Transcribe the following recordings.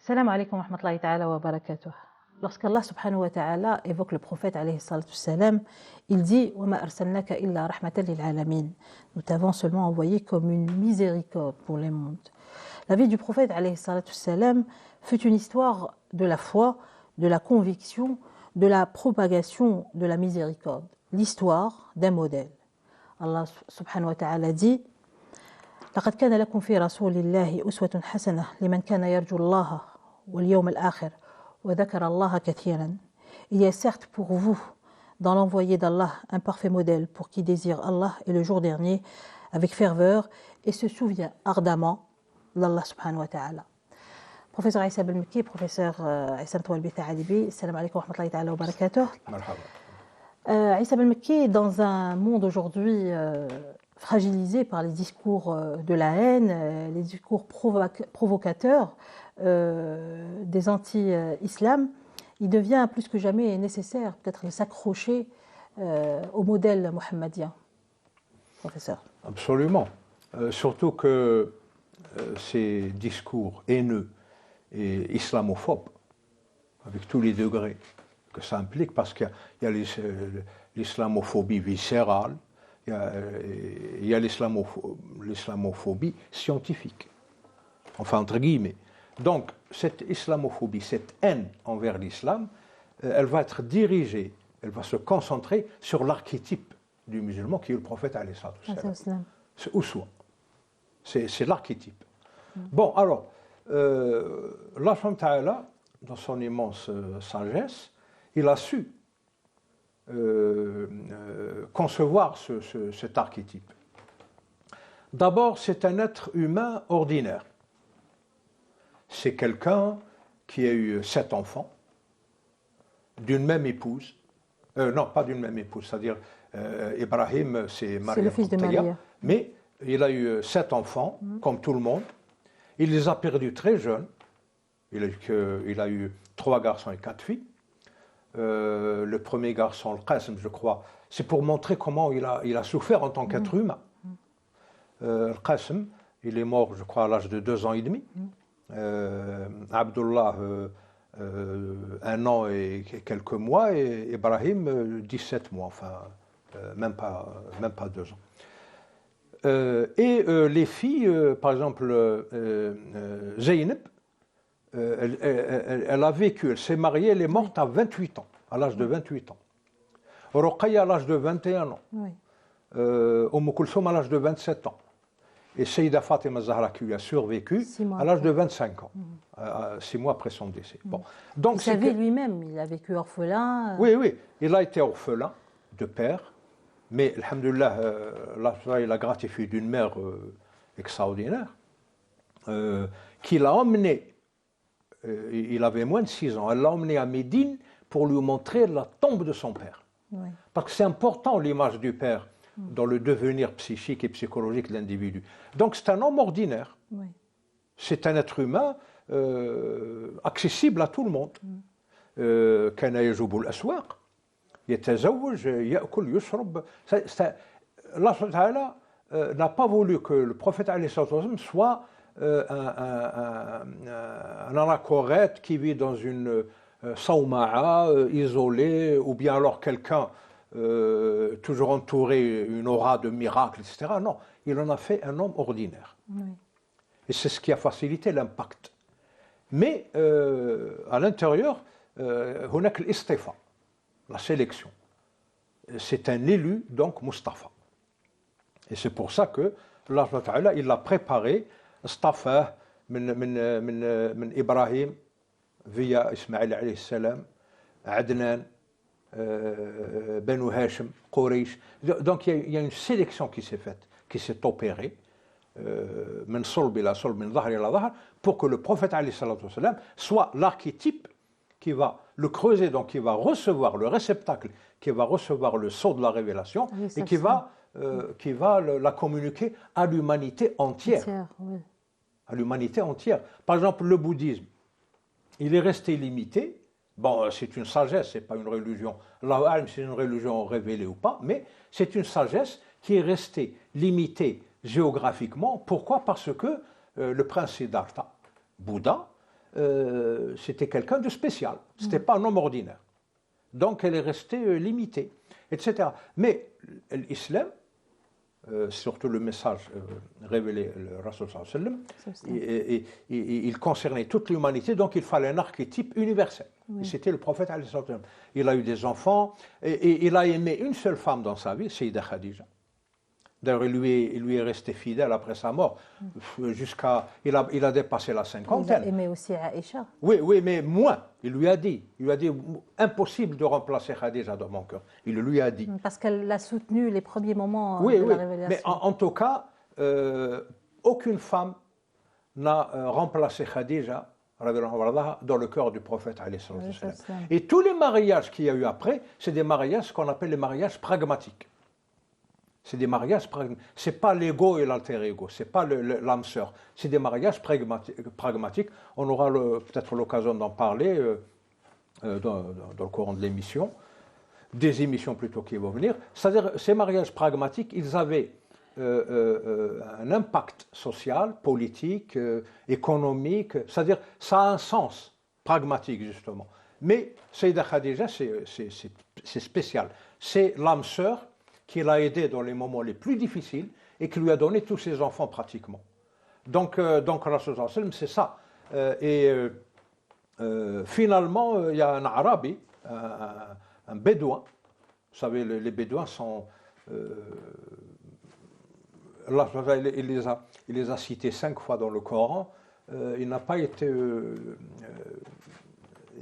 Salam alaikum wa rahmatullahi ta'ala wa barakatuh. Lorsqu'Allah subhanahu wa ta'ala évoque le prophète alayhi salatu salam, il dit « Wa ma arsalnaka illa rahmatan lil alamin » Nous t'avons seulement envoyé comme une miséricorde pour les mondes. La vie du prophète alayhi salatu salam fut une histoire de la foi, de la conviction, de la propagation de la miséricorde, l'histoire d'un modèle. Allah subhanahu wa ta'ala dit لقد كان لكم في رسول الله أسوة حسنة لمن كان يرجو الله واليوم الآخر وذكر الله كثيرا. Il y a certes pour vous dans l'envoyé d'Allah un parfait modèle pour qui désire Allah et le jour dernier avec ferveur et se souvient ardemment d'Allah subhanahu wa ta'ala. Professeur Aïssa Belmeki, professeur Aïssa Mtoualbi Ta'alibi, salam alaikum wa rahmatullahi ta'ala wa barakatuh. Marhaba. Aïssa Belmeki, dans un monde aujourd'hui fragilisé par les discours de la haine, les discours provocateurs des anti-islam, il devient plus que jamais nécessaire peut-être de s'accrocher au modèle mohammédien. Professeur. Absolument. Surtout que ces discours haineux et islamophobes, avec tous les degrés que ça implique, parce qu'il y a l'islamophobie viscérale, il y a l'islamophobie scientifique, enfin entre guillemets. Donc cette islamophobie, cette haine envers l'islam, elle va être dirigée, elle va se concentrer sur l'archétype du musulman qui est le prophète alayhi salatu wassalam. C'est Uswa, c'est l'archétype. Bon alors, Allah subhanahu wa ta'ala, dans son immense sagesse, il a su concevoir cet archétype. D'abord, c'est un être humain ordinaire. C'est quelqu'un qui a eu 7 enfants d'une même épouse. Non, pas d'une même épouse, c'est-à-dire Ibrahim, c'est Maria, le fils de Maria. Mais il a eu 7 enfants, comme tout le monde. Il les a perdus très jeunes. Il a eu 3 garçons et 4 filles. Le premier garçon, le Qasim, je crois, c'est pour montrer comment il a souffert en tant qu'être humain. Le Qasim, il est mort, je crois, à l'âge de 2 ans et demi. Abdullah, 1 an et quelques mois, et Ibrahim, 17 mois, enfin, même pas 2 ans. Les filles, par exemple, Zeynep, elle a vécu, elle s'est mariée, elle est morte à 28 ans, à l'âge de 28 ans. Ruqayya à l'âge de 21 ans. Kulthum à l'âge de 27 ans. Et Sayyida Fatima Zahra qui lui a survécu à l'âge de 25 ans, 6 mois après son décès. Bon. Donc, il savait lui-même, il a vécu orphelin. Oui, il a été orphelin de père, mais alhamdoulilah, il a gratifié d'une mère extraordinaire, qui l'a emmené. Il avait moins de 6 ans. Elle l'a emmené à Médine pour lui montrer la tombe de son père. Oui. Parce que c'est important l'image du père dans le devenir psychique et psychologique de l'individu. Donc c'est un homme ordinaire. Oui. C'est un être humain accessible à tout le monde. كان يجوب الأسواق يتزوج يأكل يشرب. Allah subhanahu wa ta'ala n'a pas voulu que le prophète alayhi sallam soit un anachorète qui vit dans une sauma'a isolée, ou bien alors quelqu'un toujours entouré, une aura de miracles, etc. Non, il en a fait un homme ordinaire. Oui. Et c'est ce qui a facilité l'impact. Mais à l'intérieur, هناك الاصطفاء, la sélection. C'est un élu, donc Mustafa. Et c'est pour ça que Allah subhanahu wa ta'ala, il l'a préparé, اصطفاه من إبراهيم via إسماعيل عليه السلام, عدنان, Benu Hashim, Quraysh. Donc il y a une sélection qui s'est faite, qui s'est opérée, من صلب إلى صلب, من ظهر إلى ظهر, pour que le prophète عليه الصلاة والسلام soit l'archétype qui va le creuser, donc qui va recevoir le réceptacle, qui va recevoir le sceau de la révélation, oui, et qui va la communiquer à l'humanité entière. Oui. À l'humanité entière. Par exemple, le bouddhisme, il est resté limité. Bon, c'est une sagesse, ce n'est pas une religion. Allahu a'lam, c'est une religion révélée ou pas, mais c'est une sagesse qui est restée limitée géographiquement. Pourquoi? Parce que le prince Siddhartha, Bouddha, c'était quelqu'un de spécial. Ce n'était pas un homme ordinaire. Donc elle est restée limitée, etc. Mais l'islam, surtout le message révélé le Rasul sallallahu alayhi wa sallam, il concernait toute l'humanité, donc il fallait un archétype universel. Oui. Et c'était le prophète alayhi wa sallam. Il a eu des enfants, et il a aimé une seule femme dans sa vie, Sayyida Khadija. D'ailleurs, il lui est resté fidèle après sa mort, jusqu'à... Il a dépassé la cinquantaine. Il a aimé aussi Aïcha. Oui, mais moins. Il lui a dit, impossible de remplacer Khadija dans mon cœur. Il lui a dit. Parce qu'elle l'a soutenu les premiers moments de la révélation. Mais en tout cas, aucune femme n'a remplacé Khadija dans le cœur du prophète. Et tous les mariages qu'il y a eu après, c'est des mariages qu'on appelle les mariages pragmatiques. C'est des mariages pragmatiques. Ce n'est pas l'ego et l'alter ego, ce n'est pas l'âme sœur. C'est des mariages pragmatiques. On aura peut-être l'occasion d'en parler dans le courant de l'émission, des émissions plutôt qui vont venir. C'est-à-dire, ces mariages pragmatiques, ils avaient un impact social, politique, économique. C'est-à-dire, ça a un sens pragmatique, justement. Mais Sayyida Khadija, c'est spécial. C'est l'âme sœur qui l'a aidé dans les moments les plus difficiles et qui lui a donné tous ses enfants pratiquement. Donc Rasul c'est ça. Finalement, il y a un Arabi, un Bédouin. Vous savez, les Bédouins sont... Allah, il les a cités 5 fois dans le Coran. Il n'a pas été...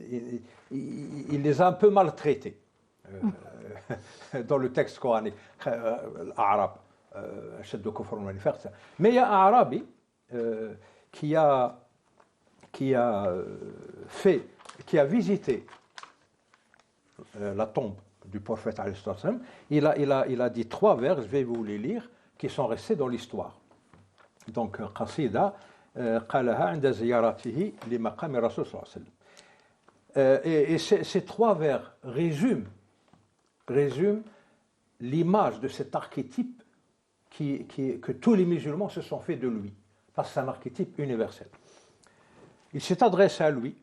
il les a un peu maltraités. Dans le texte coranique, l'arabe, mais il y a un arabi qui a visité la tombe du prophète alayhi salam. Il a dit 3 vers, je vais vous les lire, qui sont restés dans l'histoire. Donc, qasida qalaha 'inda ziyaratihi li maqam rasul sallallahu alayhi wa sallam. Et ces 3 vers résument l'image de cet archétype que tous les musulmans se sont fait de lui. Parce que c'est un archétype universel. Il s'est adressé à lui.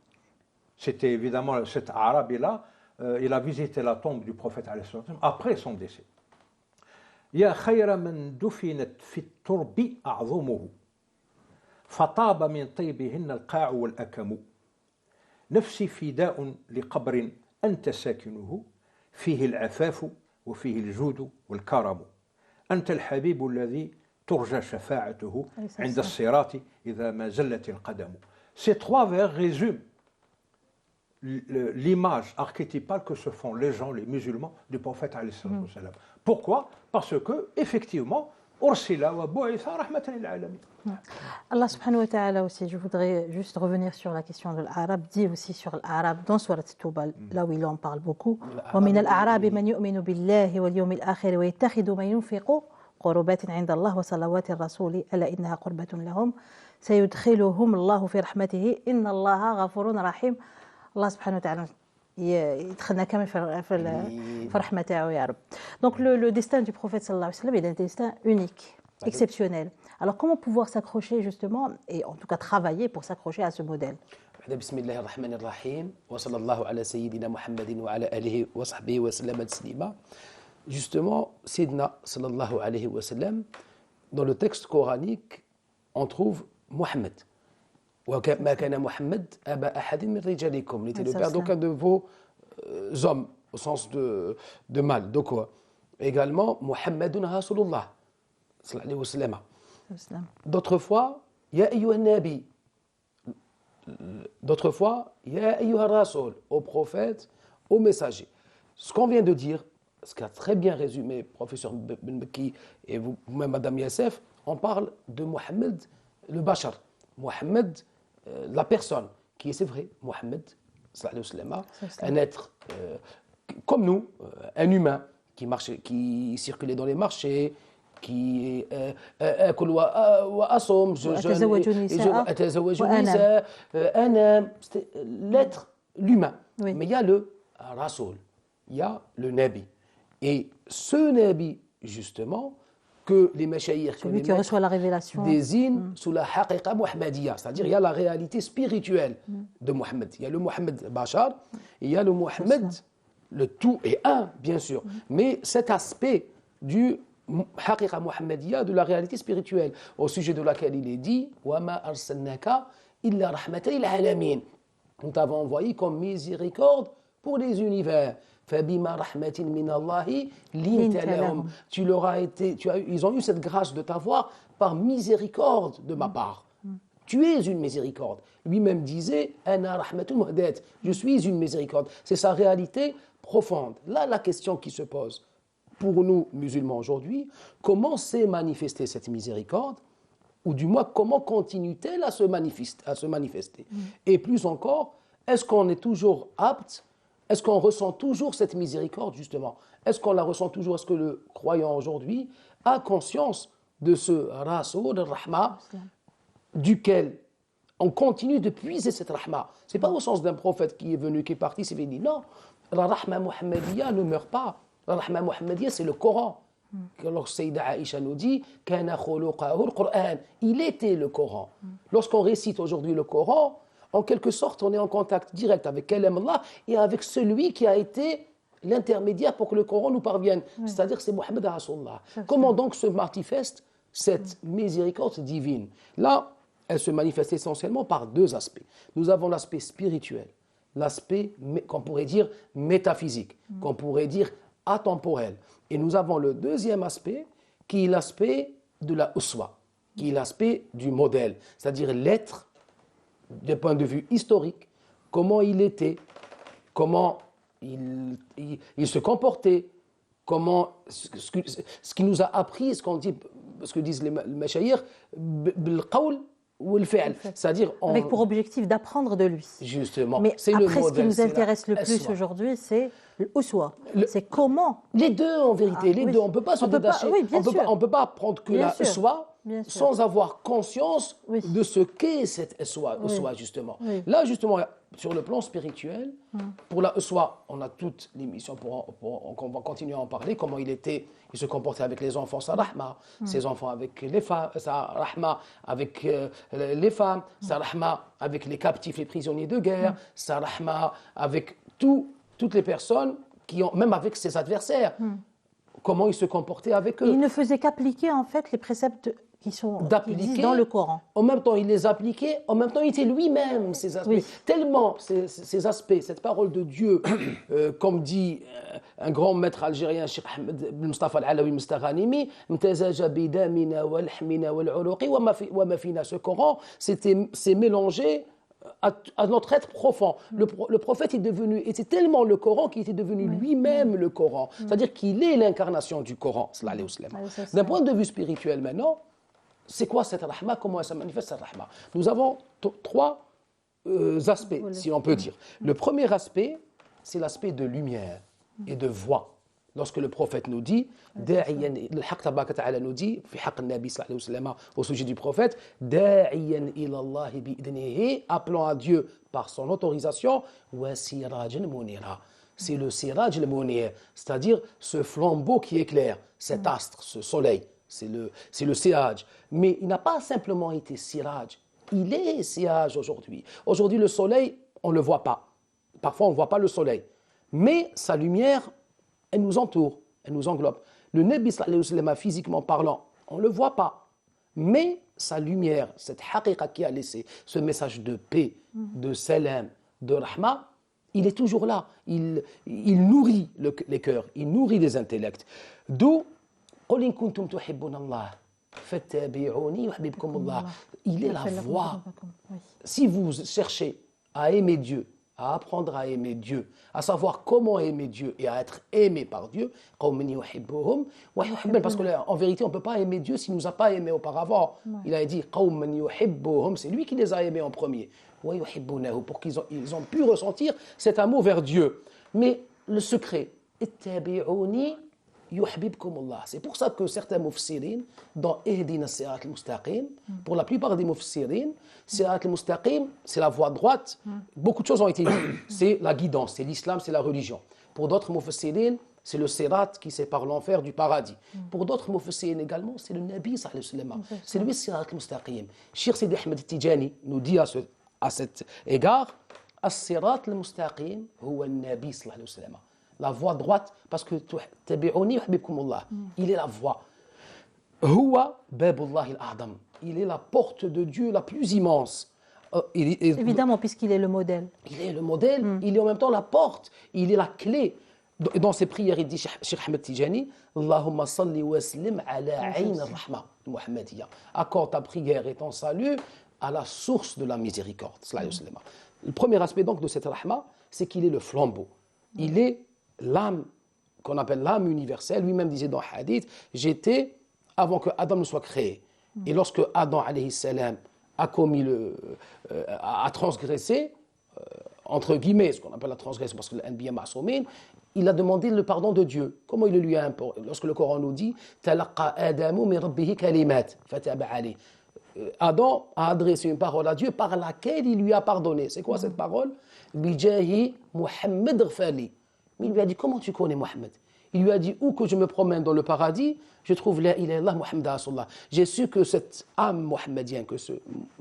C'était évidemment cet arabe-là. Il a visité la tombe du prophète après son décès. Ya khayra man dufinat fi turbi a'zumuhu fataba min taybihin al-qa'u wal-akamu nafsi fida'un li qabrin anta sakinuhu فيه العفاف وفيه الجود والكرم أنت الحبيب الذي ترجى شفاعته عند الصراط إذا ما زلت القدم. Ces 3 vers résument l'image archétypale que se font les gens, les musulmans, du prophète alayhi salam. Pourquoi? Parce que, effectivement, Ursila wa bu'itha rahmatan lil alamin. Allah subhanahu wa ta'ala aussi, je voudrais juste revenir sur la question de l'arabe, dit aussi sur l'arabe dans Surat Touba, là où il en parle beaucoup. وَمِنَ الْأَعْرَابِ مَنْ يُؤْمِنُ بِاللَّهِ وَالْيَوْمِ الْآخِرِ وَيَتَّخِذُ مَنْ يُنْفِقُ قُرُبَاتٍ عِنْدَ اللَّهِ وَصَلَوَاتِ الرَّسُولِ أَلَا إِنَّهَا قُرْبَةٌ لَهُمْ سَيُدْخِلُهُمُ اللَّهُ فِي رَحْمَتِهِ إِنَّ اللَّهَ غَفُورٌ رَحِيمٌ. Allah subhanahu wa ta'ala يدخلنا كامل في الرحمة تاعو يا رب. Donc le destin du prophète sallallahu alayhi wa sallam est un destin unique, exceptionnel. Alors comment pouvoir s'accrocher justement, et en tout cas travailler pour s'accrocher à ce modèle? بسم الله الرحمن الرحيم وصلى الله على سيدنا محمد وعلى آله وصحبه وسلم تسليما. Justement, Sayyidina sallallahu alayhi wa sallam, dans le texte coranique, on trouve Mohammed. وما كان محمد أبا أحد من رجالكم. Il était le père d'aucun de vos hommes, au sens de mâle. Donc, également, Muhammadun Rasulullah. Sallallahu alayhi wa sallam. D'autres fois, Ya ayyuha nabi. D'autres fois, Ya ayyuha rasul. Au prophète, au messager. Ce qu'on vient de dire, ce qu'a très bien résumé professeur Ben Mekki et vous-même, Madame Yassef, on parle de Mohammed, le Bachar. Mohammed, la personne, qui est, c'est vrai, Mohammed, un être comme nous, un humain qui circulait dans les marchés, qui أكل وأصوم أتزوج النساء أنام, l'être, l'humain. Oui. Mais il y a le Rasoul, il y a le Nabi. Et ce Nabi, justement, que les mashayikh, Celui qui reçoit la révélation désignent sous la haqiqa muhammadiyya, c'est-à-dire il y a la réalité spirituelle de Mohammed. Il y a le Mohammed Bachar, il y a le Mohammed, le tout est un, bien sûr, mais cet aspect du haqiqa muhammadiyya, de la réalité spirituelle, au sujet de laquelle il est dit « Wa ma arsalnaka illa rahmatan lil alamin » Nous t'avons envoyé comme miséricorde pour les univers. فَبِمَا رَحْمَةٍ مِّنَ اللَّهِ لِنْتَ لَهُمْ. Ils ont eu cette grâce de t'avoir par miséricorde de ma part. Tu es une miséricorde. Lui-même disait أَنَا رَحْمَةٌ مُهْدَةٌ. Je suis une miséricorde. C'est sa réalité profonde. Là, la question qui se pose pour nous, musulmans aujourd'hui, comment s'est manifestée cette miséricorde? Ou du moins, comment continue-t-elle à se manifester? Et plus encore, est-ce qu'on est toujours apte? Est-ce qu'on ressent toujours cette miséricorde, justement? Est-ce qu'on la ressent toujours? Est-ce que le croyant aujourd'hui a conscience de ce Rasoul al-Rahma duquel on continue de puiser cette Rahma? Ce n'est pas au sens d'un prophète qui est venu, qui est parti, c'est fini. Non, la Rahma Muhammadiyya ne meurt pas. La Rahma Muhammadiyya, c'est le Coran. Alors Sayyida Aïcha nous dit Kana khuluqahu al-Qur'an. Il était le Coran. Lorsqu'on récite aujourd'hui le Coran, en quelque sorte, on est en contact direct avec Kalam Allah et avec celui qui a été l'intermédiaire pour que le Coran nous parvienne. C'est-à-dire c'est Mohammed Rasulullah. Comment donc se manifeste cette miséricorde divine? Là, elle se manifeste essentiellement par deux aspects. Nous avons l'aspect spirituel, l'aspect qu'on pourrait dire métaphysique, qu'on pourrait dire atemporel. Et nous avons le deuxième aspect qui est l'aspect de la uswa, qui est l'aspect du modèle, c'est-à-dire l'être d'un point de vue historique, comment il était, comment il se comportait, comment ce qui nous a appris, ce qu'on dit, ce que disent les mashayikh, bil-qawl ou le-fi'l, c'est-à-dire avec pour objectif d'apprendre de lui. Justement, mais c'est après, le modèle, ce qui nous intéresse le plus aujourd'hui, c'est l'uswa. C'est comment. Les deux, en vérité, les deux, on ne peut pas se détacher. On ne peut pas prendre que la uswa sans avoir conscience de ce qu'est cette uswa, justement. Là, justement, sur le plan spirituel, pour la uswa, on a toute l'émission, on va continuer à en parler, comment il se comportait avec les enfants, sa rahma, ses enfants avec les femmes, sa rahma avec les femmes, sa rahma avec les captifs, les prisonniers de guerre, sa rahma avec toutes les personnes, même avec ses adversaires, comment il se comportait avec eux. Il ne faisait qu'appliquer en fait les préceptes qui sont dans le Coran. En même temps, il les appliquait, en même temps, il était lui-même ces aspects. Tellement ces aspects, cette parole de Dieu, comme dit un grand maître algérien, Cheikh Ahmed Mustafa Al-Alawi Mustaghanimi, ce Coran, c'est mélangé à notre être profond. Le prophète était tellement le Coran qu'il était devenu lui-même le Coran. C'est-à-dire qu'il est l'incarnation du Coran. D'un point de vue spirituel maintenant, c'est quoi cette rahma? Comment elle se manifeste cette rahma? Nous avons trois aspects, si on peut dire. Le premier aspect, c'est l'aspect de lumière et de voix. Lorsque le prophète nous dit, le Haqq Tabaraka Ta'ala nous dit, au sujet du prophète, appelant à Dieu par son autorisation, c'est le siraj al-munir, c'est-à-dire ce flambeau qui éclaire, cet astre, ce soleil, c'est le siraj. Mais il n'a pas simplement été siraj, il est siraj aujourd'hui. Aujourd'hui, le soleil, on ne le voit pas. Parfois, on ne voit pas le soleil. Mais sa lumière, elle nous entoure, elle nous englobe. Le Nabi sallallahu alayhi wa sallam, physiquement parlant, on ne le voit pas. Mais sa lumière, cette haqiqa qui a laissé, ce message de paix, de salam, de rahma, il est toujours là. Il nourrit les cœurs, il nourrit les intellects. D'où, قُلْ إِن كُنْتُمْ تُحِبُّونَ اللَّهَ فَاتَّبِعُونِي يُحْبِبْكُمُ اللَّهُ. Il est la voie. Si vous cherchez à aimer Dieu, à apprendre à aimer Dieu, à savoir comment aimer Dieu et à être aimé par Dieu, parce qu'en vérité, on ne peut pas aimer Dieu s'il ne nous a pas aimés auparavant. Il a dit, c'est lui qui les a aimés en premier, pour qu'ils ont pu ressentir cet amour vers Dieu. Mais le secret, c'est pour ça que certains mufassirin, dans Ihdina Sirat al-Mustaqim, pour la plupart des mufassirin, Sirat al-Mustaqim, c'est la voie droite. Beaucoup de choses ont été dites. C'est la guidance, c'est l'islam, c'est la religion. Pour d'autres mufassirin, C'est le sirat qui sépare l'enfer du paradis. Pour d'autres mufassirin également, c'est le Nabi sallallahu alayhi wa sallam. C'est lui le sirat al-mustaqim. Cheikh Sidi Ahmed Tijani nous dit à cet égard, as-sirat al-mustaqim huwa al-Nabi sallallahu alayhi wa sallam. La voie droite, parce que tabi'uni yuhibbukumullah. Il est la voie. Huwa babullah al-a'zam. Il est la porte de Dieu la plus immense. Évidemment, puisqu'il est le modèle. Il est le modèle, il est en même temps la porte, il est la clé. Dans ses prières, il dit, Cheikh Ahmed Tijani, Allahumma salli wa sallim ala ayn al-rahma al-Muhammadiyya. Accorde ta prière et ton salut à la source de la miséricorde. Le premier aspect donc de cette rahma, c'est qu'il est le flambeau. Il est l'âme, qu'on appelle l'âme universelle. Lui-même disait dans le hadith, j'étais avant que Adam ne soit créé. Et lorsque Adam alayhi salam a commis a transgressé, entre guillemets, ce qu'on appelle la transgression, parce que l'anbiya ma'soumin, il a demandé le pardon de Dieu. Comment il le lui a imposé? Lorsque le Coran nous dit Talaqa Adamu min rabbihi kalimat fataba alayh. Adam a adressé une parole à Dieu par laquelle il lui a pardonné. C'est quoi cette parole? Bijahi Muhammad Rfali. Mais il lui a dit, comment tu connais Mohammed? Il lui a dit, où que je me promène dans le paradis, je trouve la ilaha illallah Muhammad Rasulullah. J'ai su que cette âme mohammedienne, que ce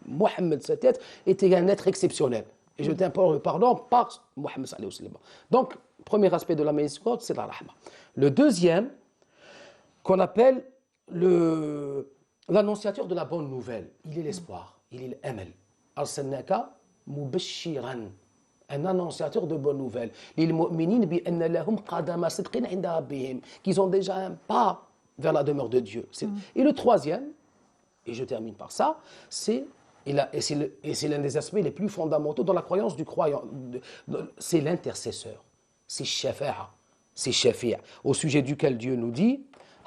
Mohammed, cet être, était un être exceptionnel. Et je t'implore le pardon par Mohammed sallallahu alayhi wa sallam. Donc, premier aspect de la miséricorde, c'est la rahma. Le deuxième, qu'on appelle l'annonciateur de la bonne nouvelle, il est l'espoir, il est l'amal. Arsalnaka mubashiran, un annonciateur de bonnes nouvelles. Lil mu'minin bi anna lahum qadama sidqin 'inda rabbihim, qu'ils ont déjà un pas vers la demeure de Dieu. Et le troisième, et je termine par ça, c'est l'un des aspects les plus fondamentaux dans la croyance du croyant, c'est l'intercesseur, c'est shafa'a, c'est shafi'a, au sujet duquel Dieu nous dit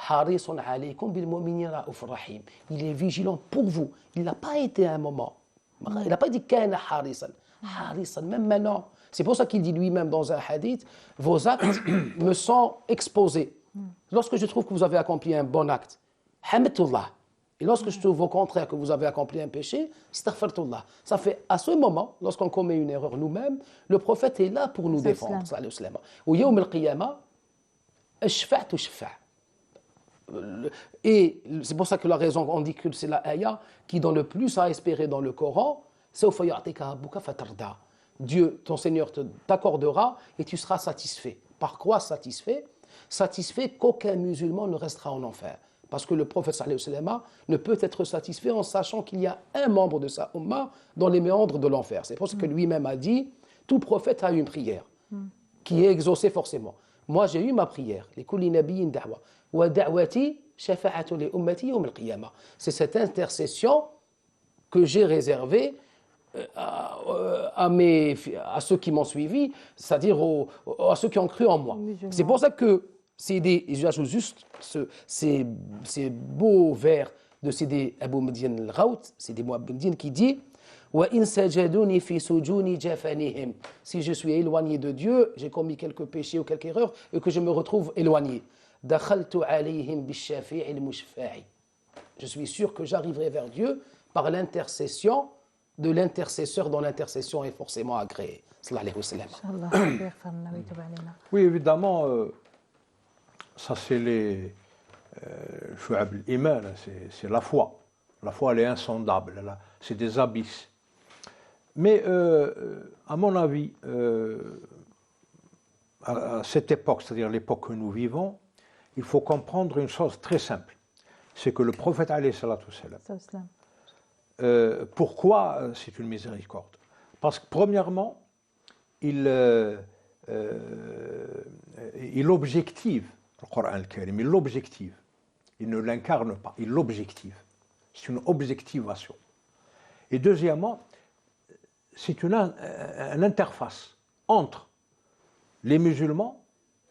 harisun alaykum bil mu'minina ra'ufur rahim. Il est vigilant pour vous. Il n'a pas été à un moment. Il n'a pas dit kana harisan. Harisan, même maintenant. C'est pour ça qu'il dit lui-même dans un hadith, vos actes me sont exposés. Lorsque je trouve que vous avez accompli un bon acte, hamdullah. Et lorsque je trouve au contraire que vous avez accompli un péché, astaghfirullah. Ça fait à ce moment, lorsqu'on commet une erreur nous-mêmes, le prophète est là pour nous défendre. Au yawm al-qiyamah, ashfa'tu shfa'. Et c'est pour ça que la raison, on dit que c'est la ayah qui donne le plus à espérer dans le Coran, Dieu, ton Seigneur, t'accordera et tu seras satisfait. Par quoi satisfait? Satisfait qu'aucun musulman ne restera en enfer. Parce que le prophète sallallahu alayhi wa sallam ne peut être satisfait en sachant qu'il y a un membre de sa umma dans les méandres de l'enfer. C'est pour ça que lui-même a dit, tout prophète a une prière qui est exaucée forcément. Moi j'ai eu ma prière, les kulli nabiyyin da'wa. Wa da'wati shafa'atu li ummati yawm al-qiyamah. C'est cette intercession que j'ai réservée à ceux qui m'ont suivi, c'est-à-dire à ceux qui ont cru en moi. C'est pour ça que j'ajoute juste ces beaux vers de Sidi Abou Median al-Ghaut, Sidi Mouabdin, qui dit Wa in sajaduni fi sujuni jafanihim. Si je suis éloigné de Dieu, j'ai commis quelques péchés ou quelques erreurs et que je me retrouve éloigné. Dakhaltu alayhim bishafi'i al-mushfa'i. Je suis sûr que j'arriverai vers Dieu par l'intercession de l'intercesseur dont l'intercession est forcément agréée. Sallallahu alayhi wa sallam. Oui, évidemment, ça c'est les shu'ab al-iman, c'est la foi. La foi, elle est insondable, c'est des abysses. Mais à mon avis, à cette époque, c'est-à-dire l'époque que nous vivons, il faut comprendre une chose très simple. C'est que le prophète alayhi salatu wassalam, pourquoi c'est une miséricorde? Parce que premièrement, il objective le Coran al-Karim, il l'objective. Il ne l'incarne pas, il l'objective. C'est une objectivation. Et deuxièmement, c'est une interface entre les musulmans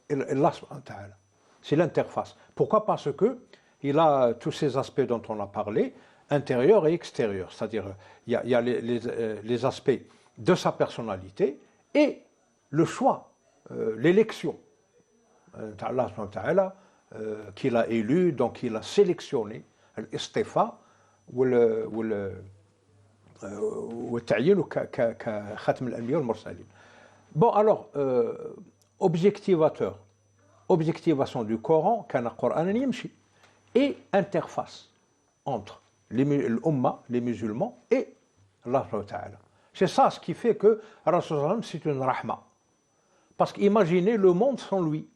et Allah subhanahu wa ta'ala. C'est l'interface. Pourquoi? Parce qu'il a tous ces aspects dont on a parlé, intérieur et extérieur. C'est-à-dire, il y a les aspects de sa personnalité et le choix, l'élection. Allah subhanahu wa ta'ala, qu'il a élu, donc il a sélectionné l'istifa ou والتعيين كختم الأنبياء والمرسلين. Bon, alors, objectivateur, objectivation du Coran, kana Qur'anan yamshi, et interface entre l'Ummah, les musulmans, et Allah Ta'ala. C'est ça ce qui fait que Rasulullah c'est une rahma. Parce qu'imaginez le monde sans lui.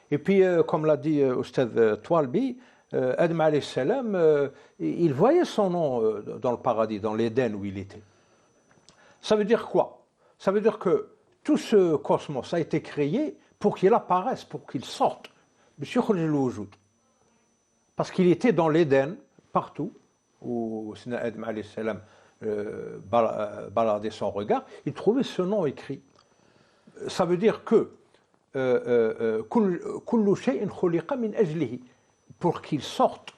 Et puis, comme l'a dit Oustad Toualbi, Adam alayhi salam, il voyait son nom dans le paradis, dans l'Éden où il était. Ça veut dire quoi? Ça veut dire que tout ce cosmos a été créé pour qu'il apparaisse, pour qu'il sorte. Parce qu'il était dans l'Éden, partout, où Adam alayhi salam baladait son regard, il trouvait ce nom écrit. Ça veut dire que kullu shay'in khuliqa min ajlihi, pour qu'il sorte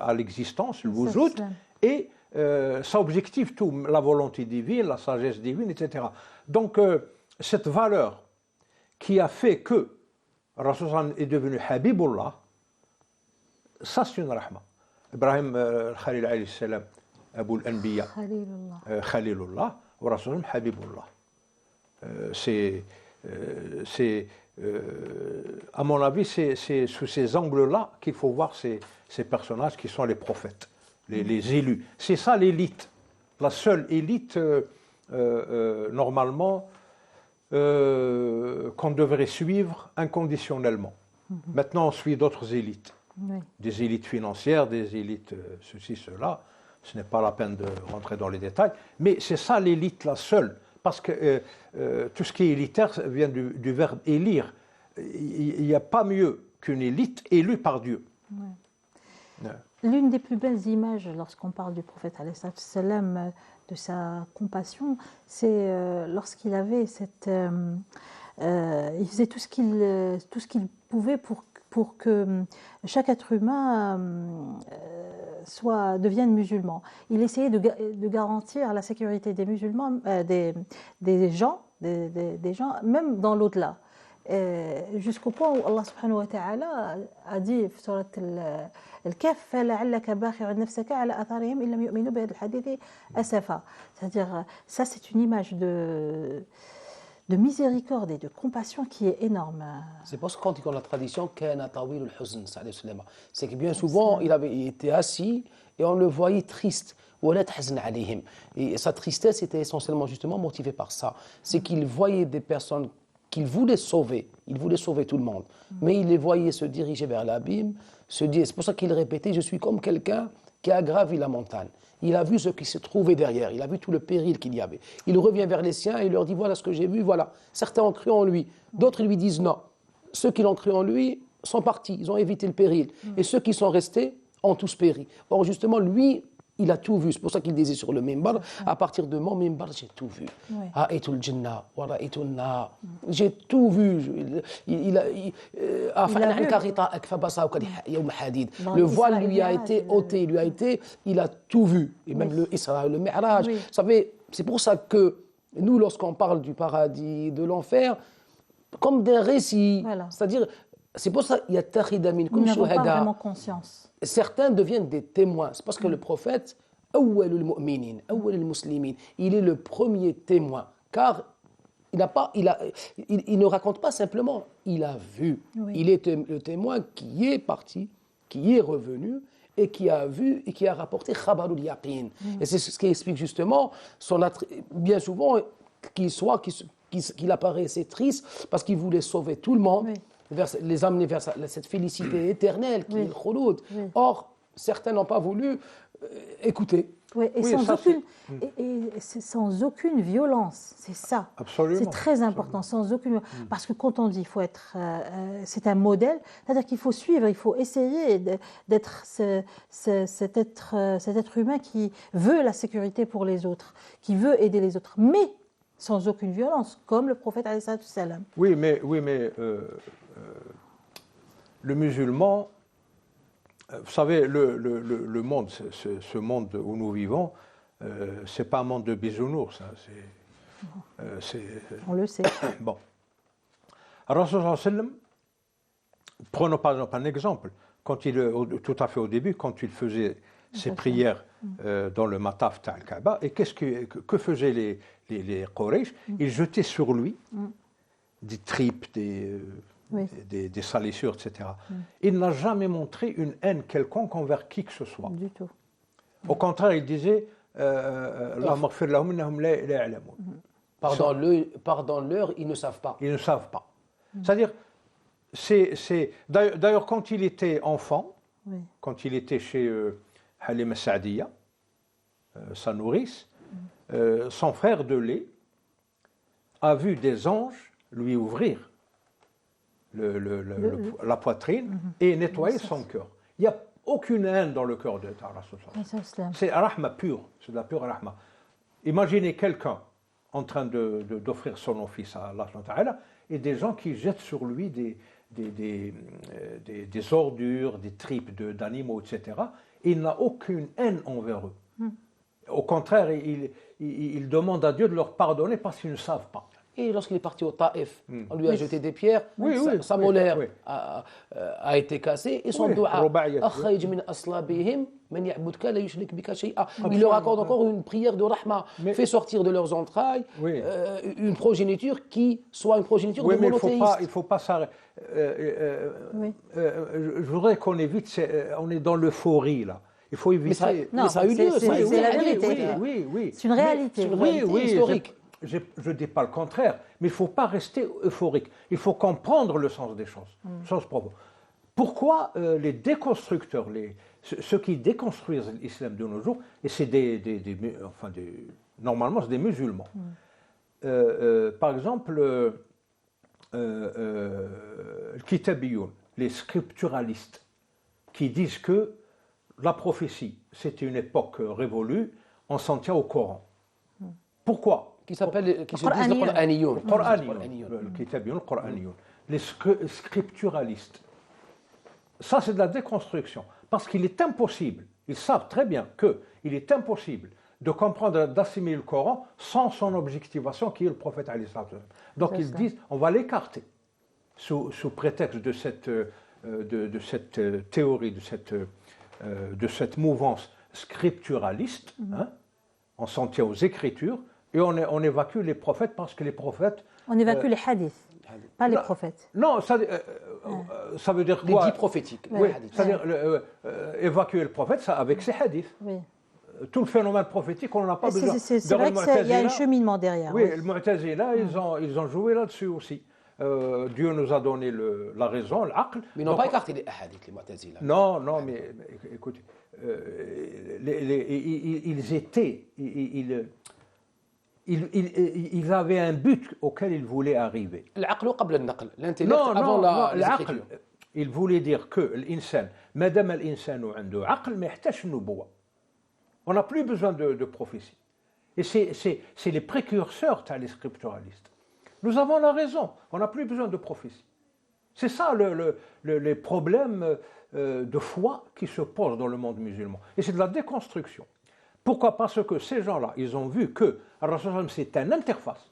à l'existence, le wujud, et ça objective tout, la volonté divine, la sagesse divine, etc. Donc, cette valeur qui a fait que Rasulullah est devenu Habibullah, ça c'est une rahma. Ibrahim Khalil alayhi salam, Abu al-Anbiya, Khalilullah, wa Rasulullah Habibullah. À mon avis, c'est sous ces angles-là qu'il faut voir ces personnages qui sont les prophètes, les élus. C'est ça l'élite, la seule élite normalement qu'on devrait suivre inconditionnellement. Maintenant, on suit d'autres élites, des élites financières, des élites ceci, cela. Ce n'est pas la peine de rentrer dans les détails, mais c'est ça l'élite, la seule. Parce que tout ce qui est élitaire vient du verbe élire. Il n'y a pas mieux qu'une élite élue par Dieu. Ouais. L'une des plus belles images lorsqu'on parle du prophète alayhi salam, de sa compassion, c'est lorsqu'il avait cette... il faisait tout ce qu'il pouvait pour que chaque être humain devienne musulman. Il essayait de garantir la sécurité des musulmans, des gens, même dans l'au-delà. Jusqu'au point où Allah subhanahu wa ta'ala a dit في سورة الكهف فلعلك باخع نفسك على آثارهم إن لم يؤمنوا بهذا الحديث أسفا. C'est-à-dire, ça c'est une image de miséricorde et de compassion qui est énorme. C'est pour ça qu'on dit dans la tradition c'est que bien souvent il était assis et on le voyait triste. Et sa tristesse était essentiellement justement motivée par ça. C'est qu'il voyait des personnes qu'il voulait sauver. Il voulait sauver tout le monde. Mais il les voyait se diriger vers l'abîme, c'est pour ça qu'il répétait, je suis comme quelqu'un qui a gravi la montagne. Il a vu ce qui se trouvait derrière, il a vu tout le péril qu'il y avait. Il revient vers les siens et il leur dit, voilà ce que j'ai vu, voilà. Certains ont cru en lui, d'autres lui disent non. Ceux qui l'ont cru en lui sont partis, ils ont évité le péril. Et ceux qui sont restés ont tous péri. Or justement, lui, il a tout vu. C'est pour ça qu'il disait sur le mimbar, à partir de mon mimbar, j'ai tout vu. J'ai tout vu. Le voile lui a été ôté, il a tout vu. Et même le Isra, le Mi'raj. Vous savez, c'est pour ça que nous, lorsqu'on parle du paradis, de l'enfer, comme des récits, c'est-à-dire, c'est pour ça qu'il y a tachidamin, comme shuhada. Nous n'avons pas vraiment conscience. Certains deviennent des témoins. C'est parce que le prophète, il est le premier témoin. Car il ne raconte pas simplement, il a vu. Oui. Il est le témoin qui est parti, qui est revenu et qui a vu et qui a rapporté khabarul yaqin. Et c'est ce qui explique justement bien souvent qu'il apparaissait triste parce qu'il voulait sauver tout le monde. Les amener vers cette félicité éternelle qui est le khouloud. Or, certains n'ont pas voulu écouter. Sans aucune violence, c'est ça. Absolument. C'est très important, sans aucune. Parce que quand on dit qu'il faut être, c'est un modèle, c'est-à-dire qu'il faut suivre, il faut essayer d'être cet être humain qui veut la sécurité pour les autres, qui veut aider les autres, mais sans aucune violence, comme le prophète alayhi salam. Oui, mais le musulman, vous savez, le monde, ce monde où nous vivons, c'est pas un monde de bisounours. On le sait. Bon. Rasulullah sallam, prenons par exemple un exemple. Tout à fait au début, quand il faisait ses prières dans le mataf al-Kaaba, et que faisaient les Quraysh? Ils jetaient sur lui des tripes, Oui. des salissures, etc. Il n'a jamais montré une haine quelconque envers qui que ce soit. Du tout. Au contraire, il disait Allahumma ighfir lahum innahum la ya'lamun. Pardonne-leur, ils ne savent pas. Ils ne savent pas. C'est-à-dire, d'ailleurs, quand il était enfant, Oui. quand il était chez Halima Saadiya, sa nourrice, son frère de lait a vu des anges lui ouvrir la poitrine et nettoyer son cœur. Il n'y a aucune haine dans le cœur de Rasul. C'est rahma pure, c'est de la pure rahma. Imaginez quelqu'un en train d'offrir son office à Allah et des gens qui jettent sur lui des ordures, des tripes d'animaux, etc. Il n'a aucune haine envers eux. Au contraire, il demande à Dieu de leur pardonner parce qu'ils ne savent pas. Et lorsqu'il est parti au Taïf, on lui a jeté des pierres, sa molaire a été cassée, et son doua, il leur accorde encore une prière de rahma, fait sortir de leurs entrailles une progéniture qui soit une progéniture de monothéiste. Il ne faut pas s'arrêter. Je voudrais qu'on évite, on est dans l'euphorie là. Il faut éviter. Mais ça a eu lieu, c'est la vérité. Oui. C'est une réalité. C'est une réalité historique. Je ne dis pas le contraire, mais il ne faut pas rester euphorique. Il faut comprendre le sens des choses, sens profond. Pourquoi les déconstructeurs, ceux qui déconstruisent l'islam de nos jours, et c'est normalement c'est des musulmans. Par exemple, Kitabiyoun, les scripturalistes, qui disent que la prophétie, c'était une époque révolue, on s'en tient au Coran. Pourquoi ? Qui se disent le Qur'aniyoun. Le Qur'aniyoun. Les scripturalistes. Ça, c'est de la déconstruction. Parce qu'il est impossible, ils savent très bien qu'il est impossible de comprendre, d'assimiler le Coran sans son objectivation qui est le prophète alayhi salatu wa sallam. Donc ils disent, on va l'écarter sous prétexte de cette théorie, de cette mouvance scripturaliste. On s'en tient aux Écritures. Et on évacue les prophètes parce que les prophètes... On évacue les hadiths, pas les prophètes. Non, ça veut dire quoi? Les dits prophétiques. Oui, c'est-à-dire évacuer le prophète avec ses hadiths. Oui. Tout le phénomène prophétique, on n'en a pas besoin. C'est vrai qu'il y a un cheminement derrière. Oui, le Mu'tazila, ils ont joué là-dessus aussi. Dieu nous a donné la raison, l'aql. Mais ils n'ont pas écarté les hadiths, les Mu'tazila. Non, mais écoutez, ils avaient un but auquel ils voulaient arriver. L'intellect avant l'écriture. Il voulait dire que l'insan, madame l'insanu عنده عقل ما يحتاجش النبوة. On n'a plus besoin de prophétie. Et c'est les précurseurs des scripturalistes. Nous avons la raison, on n'a plus besoin de prophétie. C'est ça les problèmes de foi qui se posent dans le monde musulman. Et c'est de la déconstruction. Pourquoi? Parce que ces gens-là, ils ont vu que Rasul c'est une interface.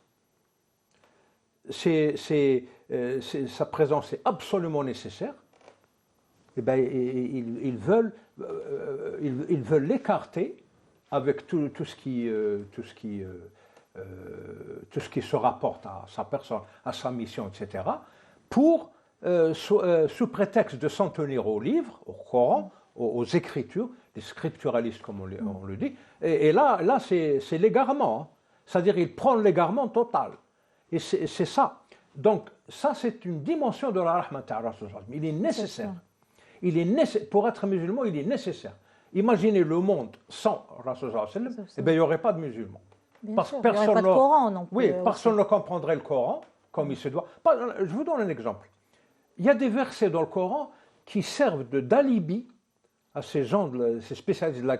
Sa présence est absolument nécessaire. Et bien, ils veulent l'écarter avec tout ce qui se rapporte à sa personne, à sa mission, etc. Pour, sous prétexte de s'en tenir au livre, au Coran, aux Écritures, les scripturalistes, comme on le dit. Et là c'est l'égarement. Hein. C'est-à-dire, il prend l'égarement total. Et c'est ça. Donc, ça, c'est une dimension de la rahmata. Il est nécessaire. Pour être musulman, il est nécessaire. Imaginez le monde sans Rasul, eh bien, il n'y aurait pas de musulmans. Parce que personne il n'y aurait pas de Coran non plus. Oui, personne ne comprendrait le Coran comme il se doit. Je vous donne un exemple. Il y a des versets dans le Coran qui servent d'alibi à ces gens, ces spécialistes de la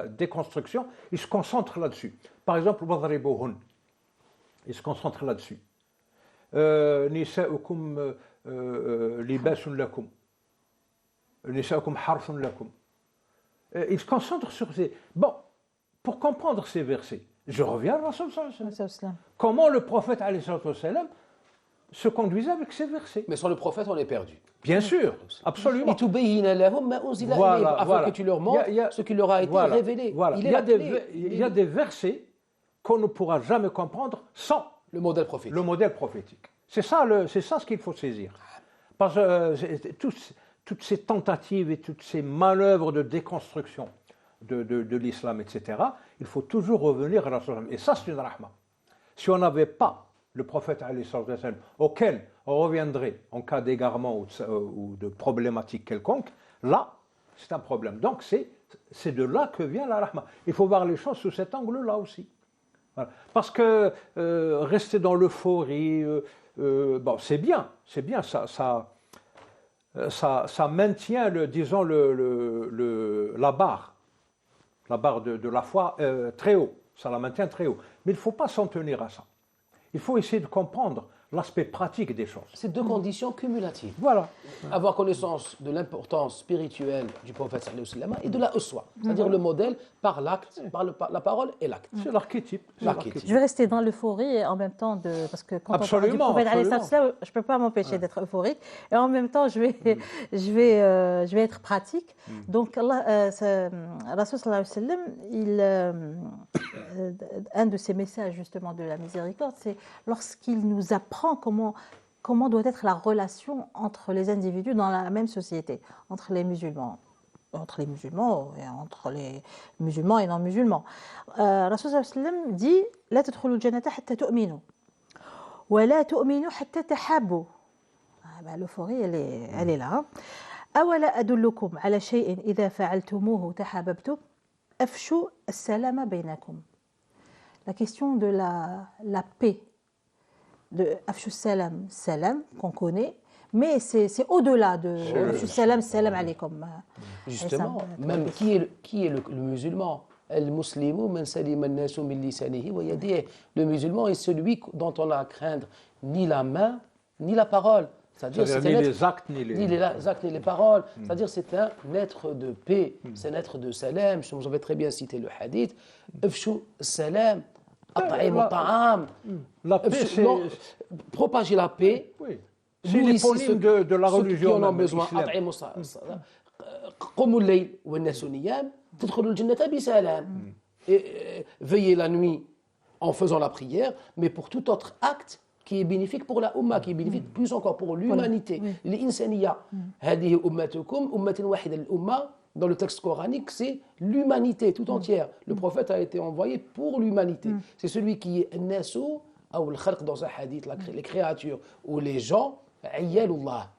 déconstruction. Ils se concentrent là-dessus. Par exemple, Wadribuhun. Ils se concentrent là-dessus. Nisa'ukum libasun lakum. Nisa'ukum harthun lakum. Ils se concentrent sur ces... Bon, pour comprendre ces versets, je reviens à Rasul sallallahu alayhi wa sallam. Comment le prophète alayhi wa sallam se conduisait avec ces versets. Mais sans le prophète, on est perdu. Bien sûr, absolument. Afin que tu leur montres ce qui leur a été révélé. Voilà. Il y a des versets qu'on ne pourra jamais comprendre sans le modèle prophétique. C'est ça ce qu'il faut saisir. Parce que toutes ces tentatives et toutes ces manœuvres de déconstruction de l'islam, etc., il faut toujours revenir à la Rasul. Et ça, c'est une rahma. Si on n'avait pas le prophète auquel on reviendrait en cas d'égarement ou de problématique quelconque, là, c'est un problème. Donc, c'est de là que vient la rahma. Il faut voir les choses sous cet angle-là aussi. Voilà. Parce que rester dans l'euphorie, bon, c'est bien, ça maintient, disons, la barre de la foi très haut, ça la maintient très haut. Mais il ne faut pas s'en tenir à ça. Il faut essayer de comprendre l'aspect pratique des choses. C'est deux conditions cumulatives. Voilà. Avoir connaissance de l'importance spirituelle du prophète sallallahu alayhi wa sallam et de la uswa, c'est-à-dire le modèle par l'acte, par la parole et l'acte. C'est l'archétype. Je vais rester dans l'euphorie et en même temps parce que quand on parle du prophète alayhi salam, je ne peux pas m'empêcher d'être euphorique et en même temps je vais être pratique. Donc Rasul sallallahu alayhi wa sallam, un de ses messages justement de la miséricorde, c'est lorsqu'il nous apprend comment doit être la relation entre les individus dans la même société, entre les musulmans et entre les musulmans et non-musulmans. Rasul sallallahu alayhi wa sallam dit لا تدخلوا الجنة حتى تؤمنوا ولا تؤمنوا حتى تحابوا. L'euphorie, elle est là. أولا أدلكم على شيء إذا فعلتموه تحاببتم أفشوا السلام بينكم. La question de la paix, de Afshu Salam, salam, qu'on connaît, mais c'est au-delà de Afshu Salam, salam alaykum. Justement, même qui est le musulman? Le musulman est celui dont on a à craindre ni la main, ni la parole. C'est-à-dire ni les actes, ni les paroles. C'est-à-dire c'est un être de paix, c'est un être de salam. Vous avez très bien cité le hadith. Afshu salam. La paix, propager la paix. Oui. C'est l'éponyme de la religion. Ceux qui en ont besoin. Veillez la nuit en faisant la prière, mais pour tout autre acte qui est bénéfique pour la Ummah, qui est bénéfique plus encore pour l'humanité. L'insaniya. هذه أمتكم أمة واحدة الأمة. Dans le texte coranique, c'est l'humanité tout entière. Le prophète a été envoyé pour l'humanité. C'est celui qui est nasu, ou le khalq dans un hadith, les créatures, ou les gens, ayalullah.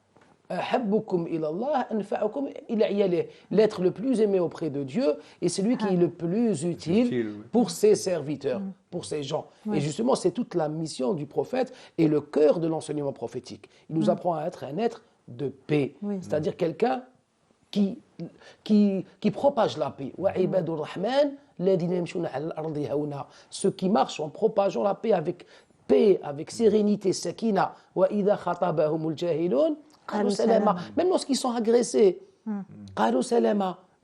Ahabbukum ilallah, anfa'ukum ila iyalih. L'être le plus aimé auprès de Dieu est celui qui est le plus utile pour ses serviteurs, pour ses gens. Et justement, c'est toute la mission du prophète et le cœur de l'enseignement prophétique. Il nous apprend à être un être de paix, c'est-à-dire quelqu'un qui propage la paix. Ceux qui marchent en propageant la paix, avec sérénité, sakina. Même lorsqu'ils sont agressés,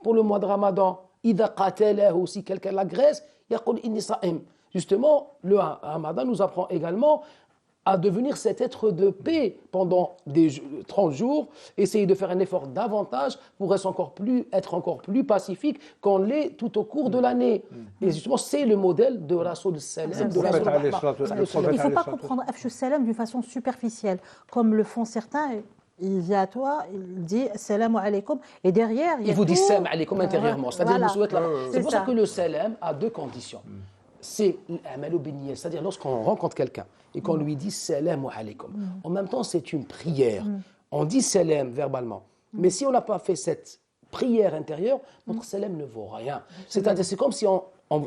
pour le mois de Ramadan, si quelqu'un l'agresse, justement, le Ramadan nous apprend également à devenir cet être de paix pendant 30 jours, essayer de faire un effort davantage pour être encore plus pacifique qu'on l'est tout au cours de l'année. Et justement, c'est le modèle de Rasul Salam, de Rasul Rahma. Il ne faut pas comprendre Afshu Salam d'une façon superficielle, comme le font certains. Il vient à toi, il dit Salam alaykum, et derrière, il vous dit Salam alaykum intérieurement. C'est-à-dire, il vous souhaite la... C'est pour ça que le Salam a deux conditions. C'est l'amal bin-niyya, c'est-à-dire lorsqu'on rencontre quelqu'un et qu'on lui dit salam alaykum. En même temps, c'est une prière. On dit salam verbalement. Mais si on n'a pas fait cette prière intérieure, notre salam ne vaut rien. C'est-à-dire, c'est comme si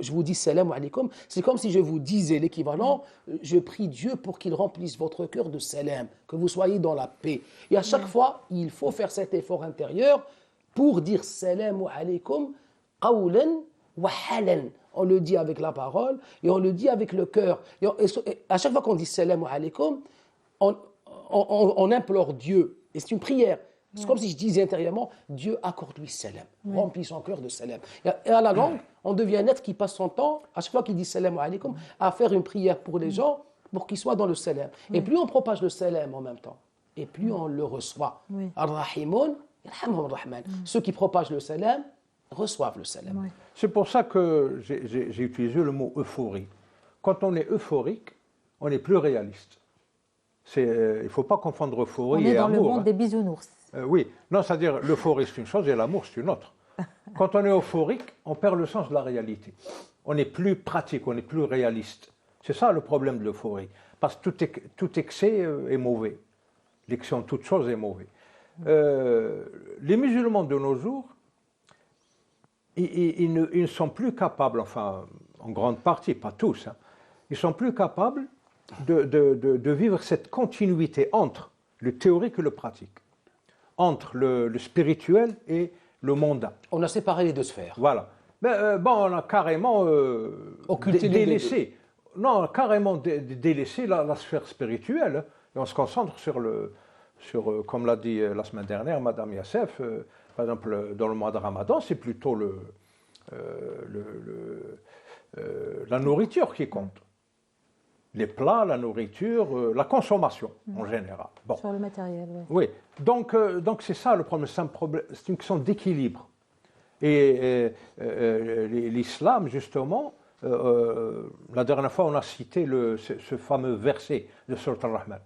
je vous dis salam alaykum, c'est comme si je vous disais l'équivalent, je prie Dieu pour qu'il remplisse votre cœur de salam, que vous soyez dans la paix. Et à chaque fois, il faut faire cet effort intérieur pour dire salam alaykum, qawlan wa halan. On le dit avec la parole et on le dit avec le cœur. Et à chaque fois qu'on dit salam alaykum, on implore Dieu. Et c'est une prière. C'est comme si je disais intérieurement, Dieu accorde-lui salam, remplit son cœur de salam. Et à la langue, on devient un être qui passe son temps, à chaque fois qu'il dit salam alaykum, à faire une prière pour les gens, pour qu'ils soient dans le salam. Et plus on propage le salam en même temps, et plus on le reçoit. Ar-Rahimun, yarhamhum ar-Rahman. Ceux qui propagent le salam, reçoivent le salam. C'est pour ça que j'ai utilisé le mot euphorie. Quand on est euphorique, on est plus réaliste. Il ne faut pas confondre On euphorie est et dans le amour. monde Hein. des bisounours. Oui, non, c'est-à-dire l'euphorie c'est une chose et l'amour c'est une autre. Quand on est euphorique, on perd le sens de la réalité. On n'est plus pratique, on n'est plus réaliste. C'est ça le problème de l'euphorie. Parce que tout excès est mauvais. L'excès en toute chose est mauvais. Les musulmans de nos jours, ils ne sont plus capables, enfin en grande partie, pas tous, hein, ils sont plus capables de vivre cette continuité entre le théorique et le pratique, entre le spirituel et le mondain. On a séparé les deux sphères. Voilà. Mais bon, on a carrément Occulté les délaissé. Non, on a carrément délaissé la sphère spirituelle, hein, et on se concentre sur comme l'a dit la semaine dernière Madame Yassef, par exemple dans le mois de Ramadan, c'est plutôt la nourriture qui compte. Les plats, la nourriture, la consommation en général. Bon. Sur le matériel, oui. Oui, donc c'est ça le problème, c'est une question d'équilibre. Et l'islam, justement, la dernière fois on a cité ce fameux verset de Surat Al-Rahman.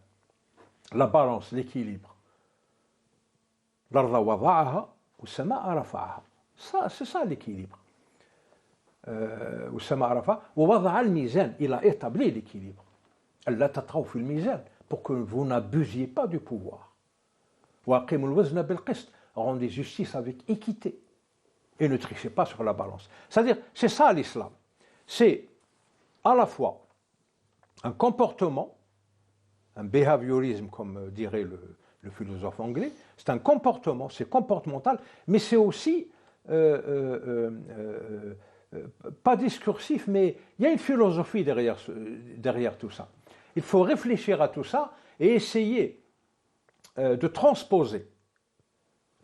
La balance, l'équilibre. L'arda wada'aha wa sama'a rafa'aha. C'est ça l'équilibre. Wa sama'a rafa'aha wa wada'a al-mizan, il a établi l'équilibre. Allah tatraw fi al-mizan, pour que vous n'abusiez pas du pouvoir. Wa aqimul wazna bil qist, rendez justice avec équité et ne trichez pas sur la balance. C'est-à-dire, c'est ça l'islam. C'est à la fois un comportement, un behaviorisme, comme dirait le philosophe anglais, c'est un comportement, c'est comportemental, mais c'est aussi, pas discursif, mais il y a une philosophie derrière tout ça. Il faut réfléchir à tout ça et essayer de transposer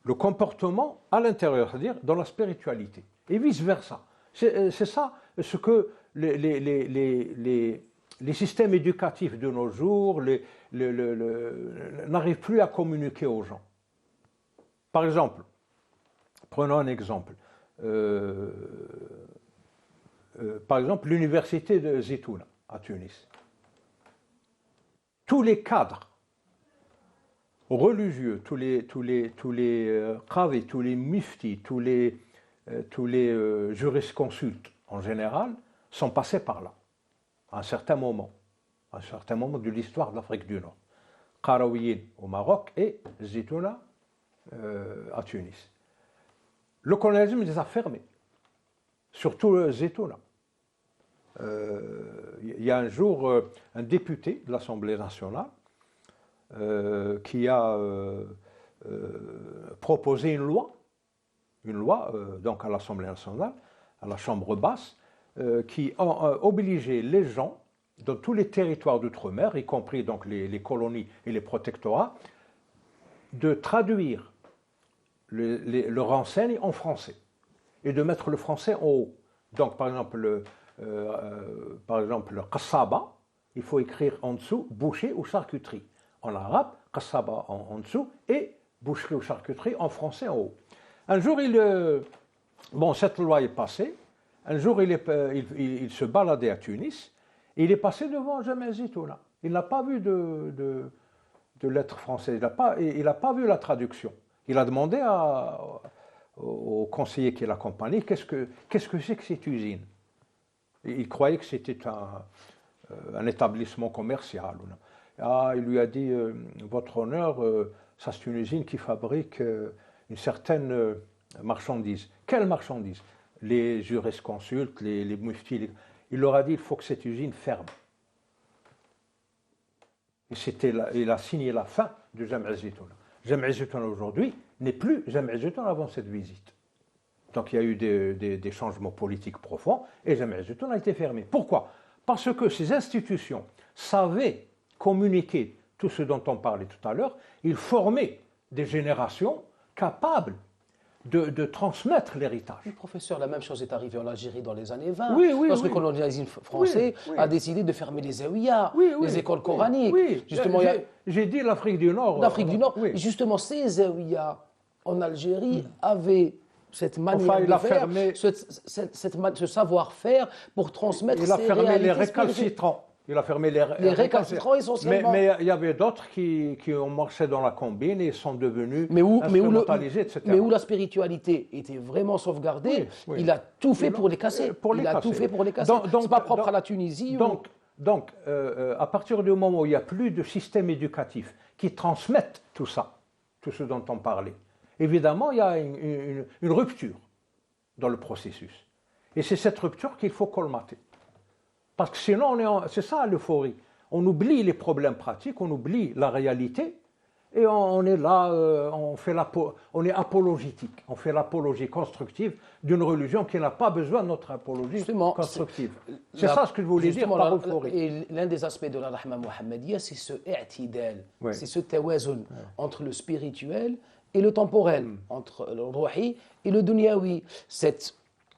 le comportement à l'intérieur, c'est-à-dire dans la spiritualité, et vice-versa. C'est ça ce que les systèmes éducatifs de nos jours n'arrivent plus à communiquer aux gens. Par exemple, prenons un exemple. Par exemple, l'université de Zitouna, à Tunis. Tous les cadres religieux, tous les qadis, tous les muftis, tous les jurisconsultes en général sont passés par là, à un certain moment de l'histoire de l'Afrique du Nord. Qarawiyyin au Maroc et Zitouna à Tunis. Le colonialisme les a fermés, surtout Zitouna. Il y a un jour un député de l'Assemblée nationale qui a proposé une loi donc à l'Assemblée nationale, à la Chambre basse, qui obligeait les gens dans tous les territoires d'outre-mer, y compris donc les colonies et les protectorats, de traduire leur enseigne en français et de mettre le français en haut. Donc par exemple le qassaba, il faut écrire en dessous boucher ou charcuterie en arabe, qassaba en dessous et boucherie ou charcuterie en français en haut. Un jour, cette loi est passée. Un jour, il se baladait à Tunis et il est passé devant Jamel Zitouna. Il n'a pas vu de lettres françaises, il n'a pas vu la traduction. Il a demandé au conseiller qui l'accompagnait qu'est-ce que c'est que cette usine. Il croyait que c'était un établissement commercial. Il lui a dit votre honneur, ça c'est une usine qui fabrique une certaine marchandise. Quelle marchandise? Les jurisconsultes, les muftis. Il leur a dit il faut que cette usine ferme. Et il a signé la fin de Jamel Zitouna. Jamel Zitouna aujourd'hui n'est plus Jamel Zitouna avant cette visite. Donc il y a eu des changements politiques profonds et Jamel Zitouna a été fermé. Pourquoi? Parce que ces institutions savaient communiquer tout ce dont on parlait tout à l'heure. Ils formaient des générations capables de transmettre l'héritage. Oui, professeur, la même chose est arrivée en Algérie dans les années 20, oui, lorsque le colonialisme français a décidé de fermer les zaouïas, les écoles coraniques. Oui, justement, j'ai dit l'Afrique du Nord. L'Afrique du Nord, oui. Justement, ces zaouïas en Algérie avaient cette manière de faire, ce savoir-faire pour transmettre il a fermé les récalcitrants. Il a fermé Les récalcitrants, essentiellement. Mais il y avait d'autres qui ont marché dans la combine et sont devenus instrumentalisés, etc. Mais où la spiritualité était vraiment sauvegardée, oui. il a tout fait pour les casser. Tout fait pour les casser. Ce n'est pas propre à la Tunisie. Donc, à partir du moment où il n'y a plus de système éducatif qui transmette tout ça, tout ce dont on parlait, évidemment, il y a une rupture dans le processus. Et c'est cette rupture qu'il faut colmater. Parce que sinon, c'est ça l'euphorie. On oublie les problèmes pratiques, on oublie la réalité, et on est là, on est apologétique, on fait l'apologie constructive d'une religion qui n'a pas besoin de notre apologie constructive. C'est ça ce que je voulais dire par euphorie. Et l'un des aspects de la rahma muhammadiyya, c'est ce i'tidal, c'est ce tawazun entre le spirituel et le temporel, entre le ruhi et le dunyawi.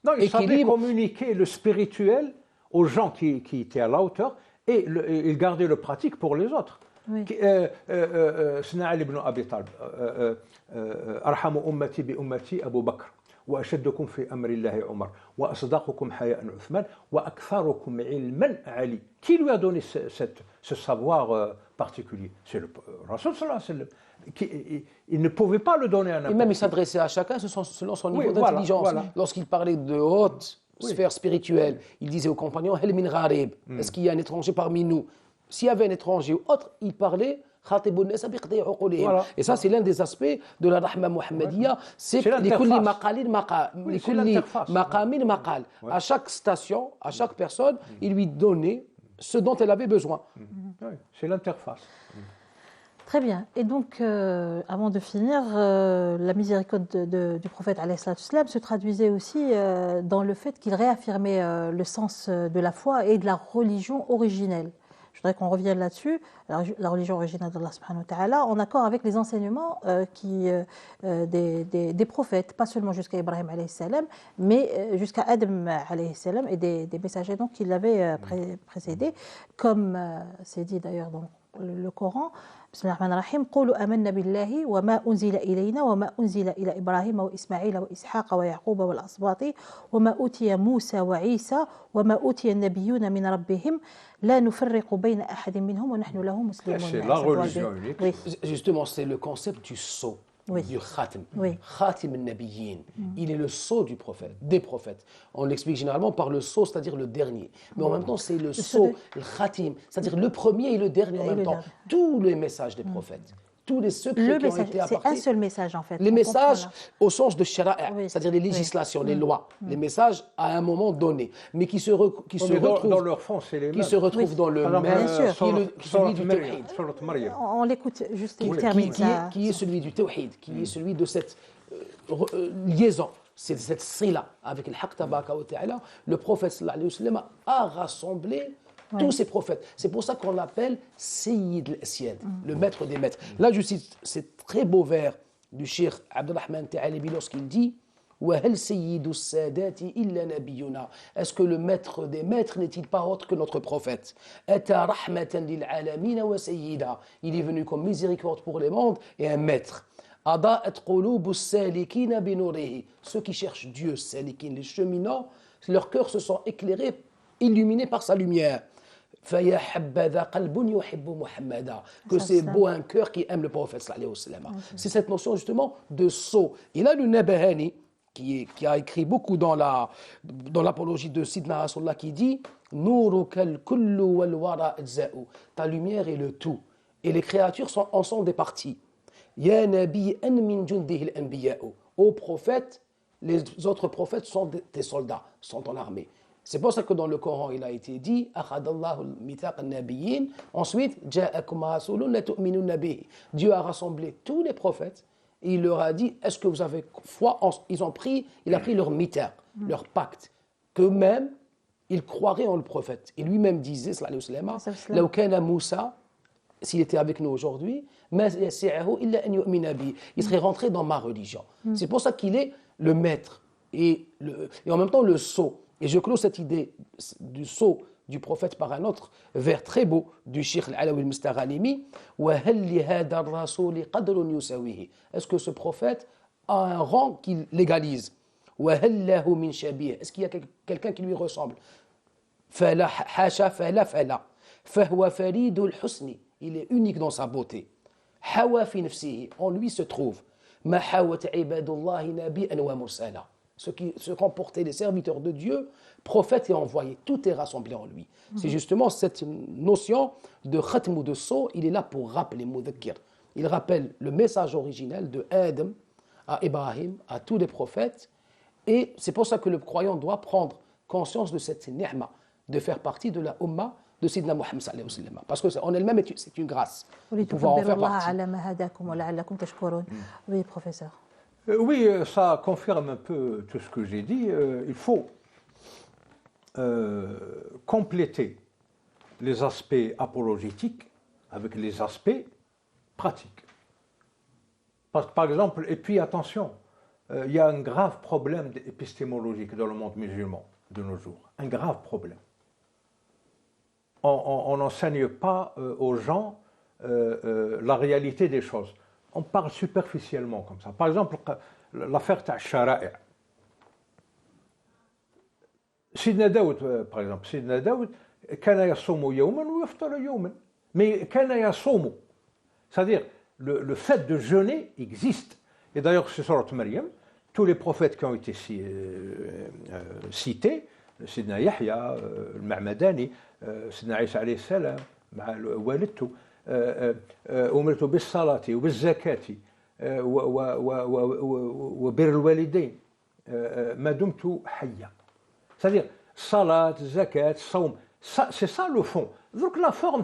Non, il savait communiquer le spirituel aux gens qui étaient à la hauteur et il gardait le pratique pour les autres. سيدنا علي بن أبي طالب أرحم أمتي بأمتي أبو بكر وأشدكم في أمر الله عمر وأصدقكم حياء عثمان وأكثركم علما علي. Qui lui a donné ce savoir particulier? C'est le Rasoul sallallahu alayhi wa sallam. Il ne pouvait pas le donner à n'importe qui. Et même il s'adressait à chacun selon son niveau d'intelligence. Voilà. Lorsqu'il parlait de haute sphère spirituelle, il disait aux compagnons Hel min gharib, est-ce qu'il y a un étranger parmi nous? S'il y avait un étranger ou autre, il parlait. Voilà. Et ça, c'est l'un des aspects de la rahma muhammadiyya. C'est à chaque station, à chaque personne, il lui donnait ce dont elle avait besoin. C'est l'interface. Très bien. Et donc, avant de finir, la miséricorde du prophète alayhi salatu wassalam se traduisait aussi dans le fait qu'il réaffirmait le sens de la foi et de la religion originelle. Je voudrais qu'on revienne là-dessus, la religion originale d'Allah subhanahu wa ta'ala, en accord avec les enseignements des prophètes, pas seulement jusqu'à Ibrahim alayhi salam, mais jusqu'à Adam alayhi salam et des messagers donc, qui l'avaient précédé, comme c'est dit d'ailleurs dans le Coran. بسم الله الرحمن الرحيم قولوا آمنا بالله وما أنزل إلينا وما أنزل إلى إبراهيم وإسماعيل وإسحاق ويعقوب والأسباط وما أوتي موسى وعيسى وما أوتي النبيون من ربهم لا نفرق بين أحد منهم ونحن له مسلمون. C'est la religion unique. Oui. Justement, c'est le concept du sceau. Du khatim, khatim al-nabiyyin. Il est le sceau du prophète, des prophètes. On l'explique généralement par le sceau, c'est-à-dire le dernier. Mais en même temps, c'est le sceau, le khatim, c'est-à-dire le premier et le dernier en même temps. Tous les messages des prophètes, tous les secrets qui ont été apportés. C'est un seul message en fait. Les messages au sens de shara'a, c'est-à-dire les législations, les lois, les messages à un moment donné, mais qui se retrouvent dans leur fond, c'est les mêmes. Qui se retrouvent dans le même, qui est celui du tawhid. On l'écoute juste, il termine ça. Qui est celui du tawhid, qui est celui de cette liaison, c'est cette sila avec le haqq tabaraka wa ta'ala. Le prophète sallallahu alayhi wa sallam a rassemblé tous ces prophètes. C'est pour ça qu'on l'appelle Sayyid al-Asyad, le maître des maîtres. Là, je cite ces très beaux vers du Cheikh Abdurrahman Ta'alibi lorsqu'il dit وَهَلْ سَيِّدُ السَّادَاتِ إِلَّا نَبِيُّنَا. Est-ce que le maître des maîtres n'est-il pas autre que notre prophète? أَتَى رَحْمَةً لِلْعَالَمِينَ وَسَيِّدًا. Il est venu comme miséricorde pour les mondes et un maître. أَضَاءَتْ قُلُوبُ السَّالِكِينَ بِنُورِهِ. Ceux qui cherchent Dieu, salikin, les cheminants, leurs cœurs se sont éclairés, illuminés par sa lumière. Que c'est beau un cœur qui aime le prophète sallallahu alayhi wa sallam. C'est cette notion justement de sceau. Et là, le Nabahani, qui a écrit beaucoup dans l'apologie de Sidna Rasulullah, qui dit ta lumière est le tout. Et les créatures en sont des parties. Ô prophète, les autres prophètes sont des soldats, sont en armée. C'est pour ça que dans le Coran, il a été dit ensuite, Dieu a rassemblé tous les prophètes et il leur a dit est-ce que vous avez foi? Il a pris leur mithaq, leur pacte, qu'eux-mêmes, ils croiraient en le prophète. Et lui-même disait, sallallahu alayhi wa sallam, Moussa, s'il était avec nous aujourd'hui, il serait rentré dans ma religion. C'est pour ça qu'il est le maître et en même temps le sceau. Et je clôt cette idée du sceau du prophète par un autre vers très beau du Cheikh Al-Alawi al-Mustaghanimi. Est-ce que ce prophète a un rang qu'il légalise? Est-ce qu'il y a quelqu'un qui lui ressemble? فهو فريد الحسن. Il est unique dans sa beauté. حوى في نفسه. En lui se trouve ما حاوت عباد الله نبيا ومرسلا. Ce qu'emportaient les serviteurs de Dieu, prophètes et envoyés. Tout est rassemblé en lui. C'est justement cette notion de khatm ou de sceau, il est là pour rappeler Mudhakkir. Il rappelle le message originel de Adam à Ibrahim, à tous les prophètes. Et c'est pour ça que le croyant doit prendre conscience de cette ni'ma, de faire partie de la Ummah de Sidna Muhammad sallallahu alayhi wa sallam. Parce qu'en elle-même, c'est une grâce de pouvoir en faire partie. Oui, professeur. Oui, ça confirme un peu tout ce que j'ai dit. Il faut compléter les aspects apologétiques avec les aspects pratiques. Parce que, par exemple, et puis attention, il y a un grave problème épistémologique dans le monde musulman de nos jours. Un grave problème. On n'enseigne pas aux gens la réalité des choses. On parle superficiellement comme ça. Par exemple, l'affaire Shara'i. Sidna Daoud, par exemple, Sidna Daoud, kana yasumu yawman wa yaftaru yawman. Mais kana yasumu, c'est-à-dire le fait de jeûner existe. Et d'ailleurs, c'est sur Maryam, tous les prophètes qui ont été cités, Sidna Yahya, le Ma'madani, Sidna Isa alayhi salam, والدته أمرت بالصلاة وبالزكاة وبر الوالدين ما دمت حيا. C'est-à-dire, salat, zakat, saum, c'est ça le fond. Donc la forme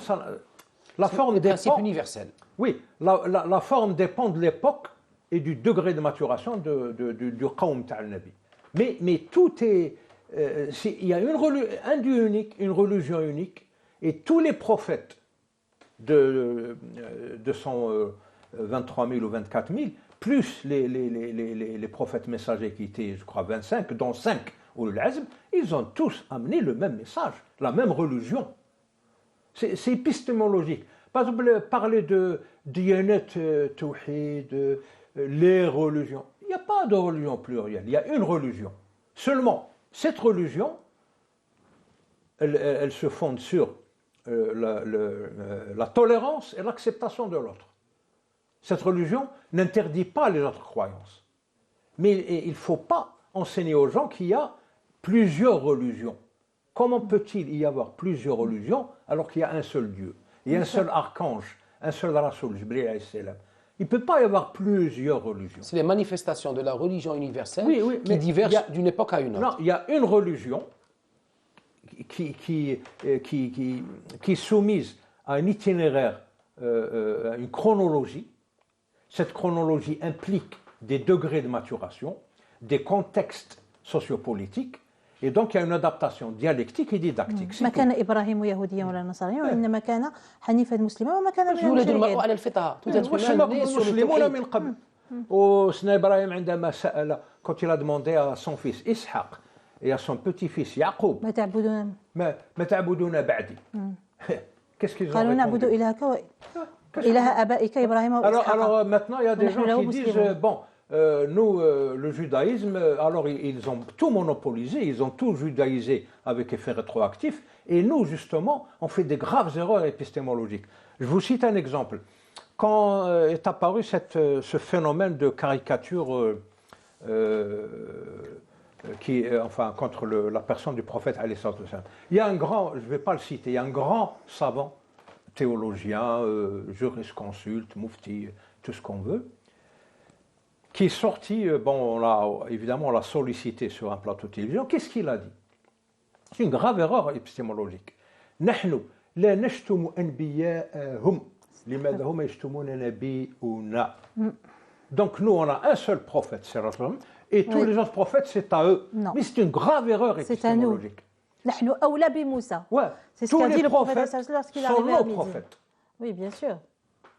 dépend universel. Oui, la forme dépend de l'époque et du degré de maturation du qawm ta'al Nabi. Mais tout est... il y a un Dieu unique, une religion unique, et tous les prophètes de 23 000 ou 24 000, plus les prophètes messagers qui étaient, je crois, 25, dont 5 Ulul Azm, ils ont tous amené le même message, la même religion. C'est épistémologique. Par exemple, parler de Diyanet, Tawhid, les religions. Il n'y a pas de religion plurielle, il y a une religion. Seulement, cette religion, elle se fonde sur la tolérance et l'acceptation de l'autre. Cette religion n'interdit pas les autres croyances. Mais il ne faut pas enseigner aux gens qu'il y a plusieurs religions. Comment peut-il y avoir plusieurs religions alors qu'il y a un seul Dieu? Il y a un seul archange, un seul Rasoul, Jibril alayhi salam. Il ne peut pas y avoir plusieurs religions. C'est les manifestations de la religion universelle qui divergent d'une époque à une autre. Non, il y a une religion qui est soumise à un itinéraire, à une chronologie. Cette chronologie implique des degrés de maturation, des contextes sociopolitiques, et donc il y a une adaptation dialectique et didactique. ما كان إبراهيم يهوديا ولا نصرانيا وإنما كان حنيفا مسلما وما كان من يولد المرء المشركين. على الفطرة. Tout être humain والسماء né sur le المسلمون tawhid. من قبل. وسيدنا إبراهيم عندما سأل, quand il a demandé à son fils Ishaq et à son petit-fils Yaqub, ما تعبدون ما تعبدون بعدي. Qu'est-ce qu'ils ont قالوا نعبد répondu? إلهك وإله آبائك إبراهيم وإسحاق. Alors maintenant, il y a des gens qui disent, مسلمون. bon, nous, le judaïsme, alors ils ont tout monopolisé, ils ont tout judaïsé avec effet rétroactif, et nous, justement, on fait des graves erreurs épistémologiques. Je vous cite un exemple. Quand est apparu ce phénomène de caricature contre la personne du prophète, il y a un grand, je ne vais pas le citer, il y a un grand savant, théologien, jurisconsulte, mufti, tout ce qu'on veut, qui est sorti, évidemment on l'a sollicité sur un plateau de télévision. Qu'est-ce qu'il a dit? C'est une grave erreur épistémologique. نحن لا نشتم أنبياءهم لماذا هم يشتمون نبينا. Donc nous on a un seul prophète, c'est Rasul, et tous les autres prophètes c'est à eux. Non. Mais c'est une grave erreur épistémologique. نحن أولى بموسى. Ouais. C'est ce Tous qu'a dit les le prophète prophètes lorsqu'il est sont arrivé à nos Médine. prophètes. Oui, bien sûr.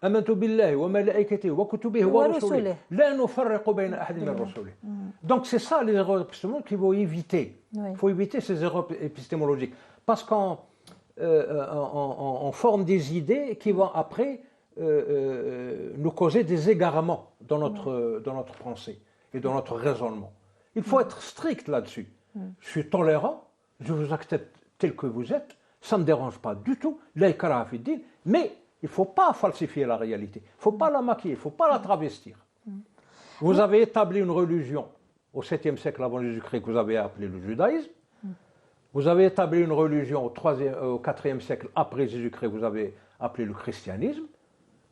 آمنت بالله وملائكته وكتبه ورسله لا نفرق بين أحد من رسله. Donc c'est ça les erreurs épistémologiques qu'il faut éviter. Il faut éviter ces erreurs épistémologiques. Parce qu'on forme des idées qui vont après nous causer des égarements dans notre pensée et dans notre raisonnement. Il faut être strict là-dessus. Je suis tolérant, je vous accepte tel que vous êtes, Ça ne me dérange pas du tout. La ikraha fi din, mais il ne faut pas falsifier la réalité. Il ne faut pas la maquiller, il ne faut pas la travestir. Vous avez établi une religion au 7e siècle avant Jésus-Christ que vous avez appelée le judaïsme. Vous avez établi une religion au 4e siècle après Jésus-Christ, vous avez appelé le christianisme.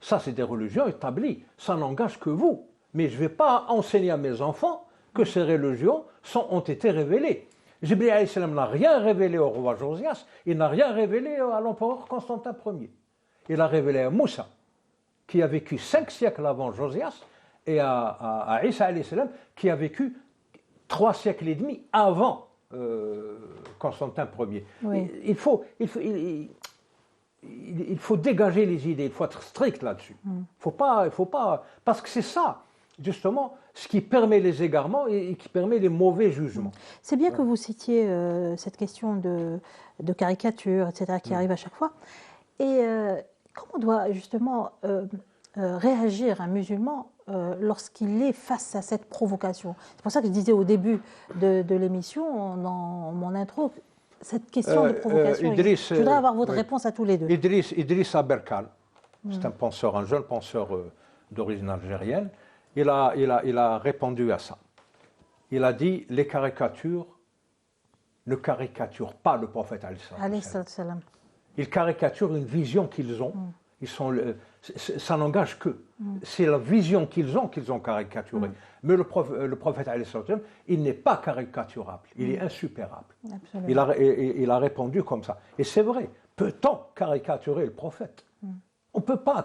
Ça, c'est des religions établies. Ça n'engage que vous. Mais je ne vais pas enseigner à mes enfants que ces religions ont été révélées. Jibril alayhi salam n'a rien révélé au roi Josias, il n'a rien révélé à l'empereur Constantin Ier. Il a révélé à Moussa, qui a vécu 5 siècles avant Josias, et à Isa alayhi salam, qui a vécu 3 siècles et demi avant Constantin Ier. Oui. Il faut dégager les idées, il faut être strict là-dessus. Il faut pas, parce que c'est ça, justement, ce qui permet les égarements et qui permet les mauvais jugements. C'est bien que vous citiez cette question de caricature, etc., qui arrive à chaque fois. Et comment doit justement réagir un musulman lorsqu'il est face à cette provocation? C'est pour ça que je disais au début de l'émission, dans mon intro, cette question de provocation. Je voudrais avoir votre réponse à tous les deux. Idriss Aberkal, c'est un jeune penseur d'origine algérienne. Il a répondu à ça. Il a dit les caricatures ne caricaturent pas le prophète alayhi salam. Ils caricaturent une vision qu'ils ont. Ça n'engage qu'eux. C'est la vision qu'ils ont caricaturée. Mais le prophète alayhi salam, il n'est pas caricaturable. Il est insupérable. Il a répondu comme ça. Et c'est vrai. Peut-on caricaturer le prophète? On ne peut pas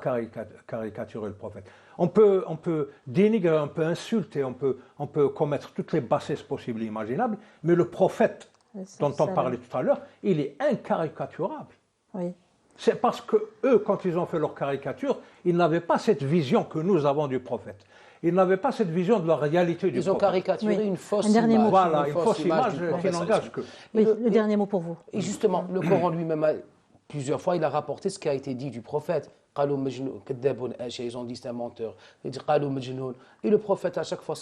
caricaturer le prophète. On peut dénigrer, on peut insulter, on peut commettre toutes les bassesses possibles et imaginables, mais le prophète dont on parlait tout à l'heure, il est incaricaturable. Oui. C'est parce que eux, quand ils ont fait leur caricature, ils n'avaient pas cette vision que nous avons du prophète. Ils n'avaient pas cette vision de la réalité du prophète. Ils ont caricaturé une fausse image. Voilà, une fausse image qui n'engage que. Oui, le dernier mot pour vous. Et justement, le Coran lui-même, plusieurs fois, il a rapporté ce qui a été dit du prophète. Ils ont dit c'est un menteur. Il dit et le prophète, à chaque fois,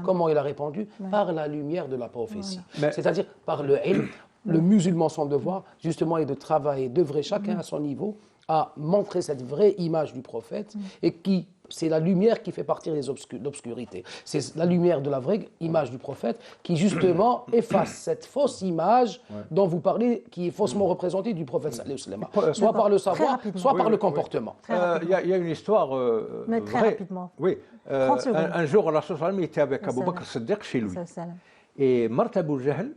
comment il a répondu? Par la lumière de la prophétie. C'est-à-dire par le ilm. Le musulman, son devoir, justement, est de travailler, d'œuvrer chacun à son niveau, à montrer cette vraie image du prophète, et c'est la lumière qui fait partir l'obscurité. C'est la lumière de la vraie image du prophète qui, justement, efface cette fausse image dont vous parlez, qui est faussement représentée du prophète, soit par le savoir, soit par le comportement. Il y a une histoire mais très vraie. rapidement. Oui. Un jour, Allah était avec Abu Bakr Siddiq chez lui. Et Martha Abu Jahl,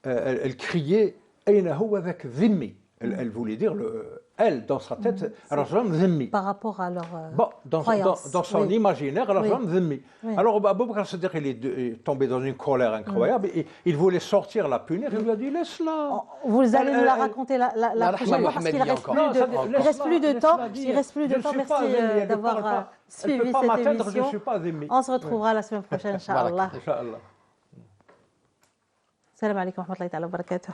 elle criait Aina huwa dhak dhimmi. Elle voulait dire, elle, dans sa tête, dhimmi. Par rapport à leur dans son imaginaire, dhimmi. Alors Abu Bakr Siddiq, il est tombé dans une colère incroyable et il voulait sortir la punir. Il lui a dit laisse-la. Vous allez nous la raconter la prochaine fois parce qu'il ne reste plus de temps. Il reste plus de temps. Merci d'avoir suivi cette émission. On se retrouvera la semaine prochaine, Inch'Allah. Salam alaikum wa rahmatullahi wa barakatuh.